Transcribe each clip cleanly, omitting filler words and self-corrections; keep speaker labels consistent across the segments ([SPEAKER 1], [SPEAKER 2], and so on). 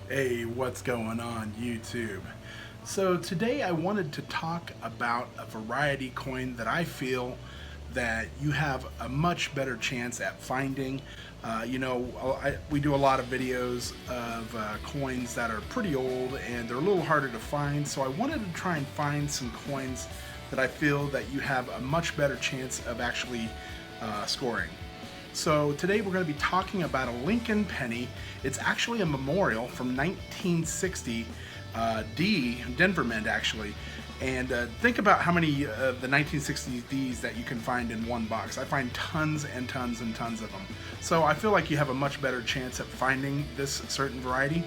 [SPEAKER 1] Hey, what's going on YouTube? So today I wanted to talk about a variety coin that I feel that you have a much better chance at finding. We do a lot of videos of coins that are pretty old and they're a little harder to find, so I wanted to try and find some coins that I feel that you have a much better chance of actually scoring. So today we're going to be talking about a Lincoln penny. It's actually a memorial from 1960 D, Denver Mint actually. And think about how many of the 1960s Ds that you can find in one box. I find tons and tons and tons of them. So I feel like you have a much better chance at finding this certain variety.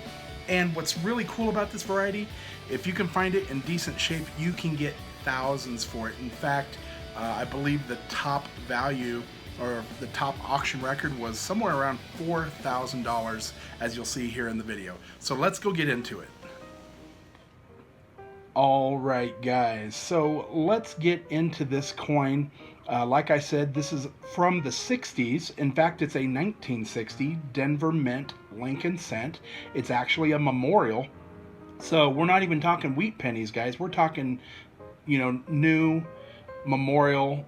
[SPEAKER 1] And what's really cool about this variety, if you can find it in decent shape, you can get thousands for it. In fact, I believe the top value or the top auction record was somewhere around $4,000, as you'll see here in the video. So let's go get into it. All right, guys, so let's get into this coin. Like I said, this is from the 60s. In fact, it's a 1960 Denver Mint Lincoln cent. It's actually a memorial. So we're not even talking wheat pennies, guys. We're talking, new memorial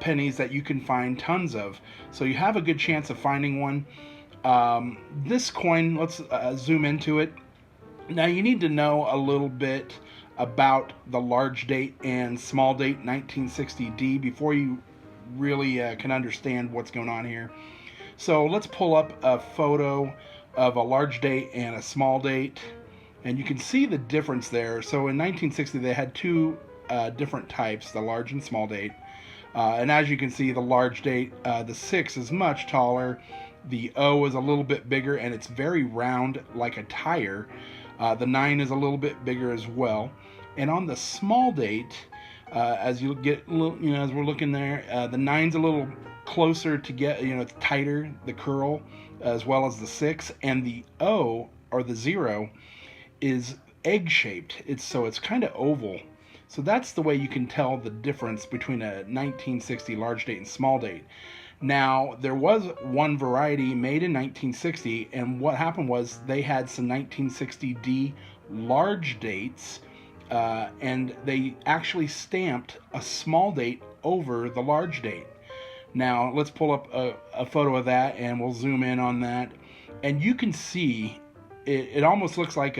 [SPEAKER 1] pennies that you can find tons of. So you have a good chance of finding one. This coin, let's zoom into it. Now you need to know a little bit about the large date and small date 1960D before you really can understand what's going on here. So let's pull up a photo of a large date and a small date, and you can see the difference there. So in 1960 they had two different types, the large and small date. And as you can see, the large date, the 6 is much taller. The O is a little bit bigger, and it's very round like a tire. The 9 is a little bit bigger as well. And on the small date, as you get, as we're looking there, the 9's a little closer to get, it's tighter, the curl, as well as the 6. And the O, or the 0, is egg-shaped. It's kind of oval. So that's the way you can tell the difference between a 1960 large date and small date. Now, there was one variety made in 1960, and what happened was they had some 1960D large dates, and they actually stamped a small date over the large date. Now, let's pull up a photo of that, and we'll zoom in on that. And you can see it almost looks like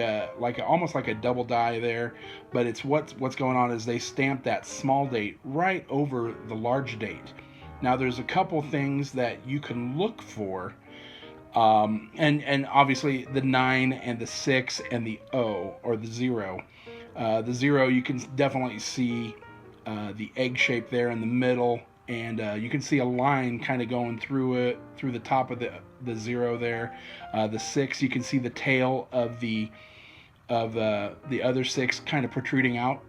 [SPEAKER 1] almost like a double die there, but it's what's going on is they stamped that small date right over the large date. Now there's a couple things that you can look for, and obviously the 9 and the 6 and the O, or the 0. The 0, you can definitely see the egg shape there in the middle, and you can see a line kind of going through the top of the 0 there. The 6, you can see the tail of the other 6 kind of protruding out,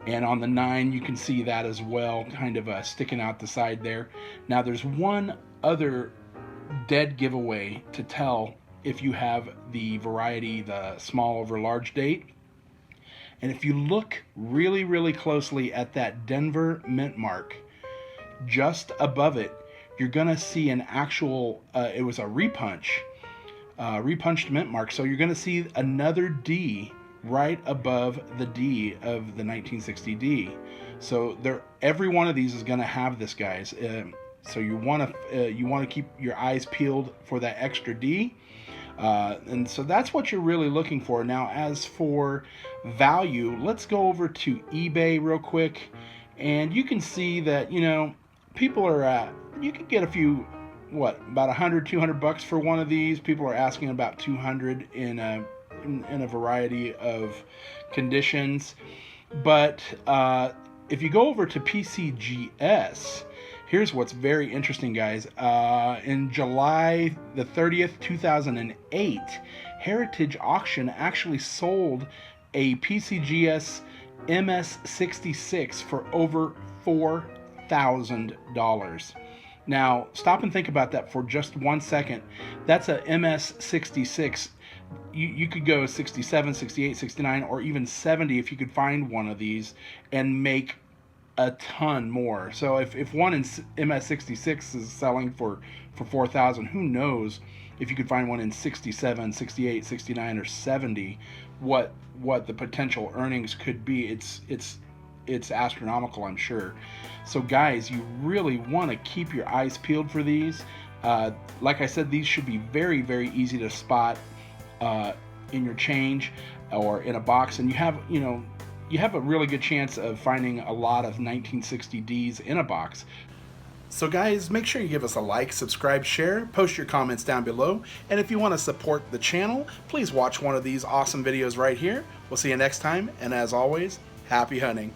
[SPEAKER 1] and on the 9 you can see that as well, kind of sticking out the side there. Now there's one other dead giveaway to tell if you have the variety, the small over large date. And if you look really, really closely at that Denver mint mark, just above it, you're gonna see an actual, it was a repunched mint mark. So you're gonna see another D right above the D of the 1960D. So every one of these is gonna have this, guys. So you wanna keep your eyes peeled for that extra D. And so that's what you're really looking for. Now, as for value, let's go over to eBay real quick, and you can see that people are at, you could get a few, about 100, 200 bucks for one of these. People are asking about 200 in a variety of conditions. But if you go over to PCGS, here's what's very interesting, guys. In July the 30th, 2008, Heritage Auction actually sold a PCGS MS66 for over $4,000. Now, stop and think about that for just 1 second. That's a MS66. You could go 67, 68, 69, or even 70 if you could find one of these and make a ton more. So if one in MS66 is selling for 4,000, who knows if you could find one in 67, 68, 69, or 70, what the potential earnings could be. It's astronomical, I'm sure. So guys, you really want to keep your eyes peeled for these. Like I said, these should be very, very easy to spot in your change or in a box, and you have a really good chance of finding a lot of 1960Ds in a box. So guys, make sure you give us a like, subscribe, share, post your comments down below, and if you want to support the channel, please watch one of these awesome videos right here. We'll see you next time, and as always, happy hunting.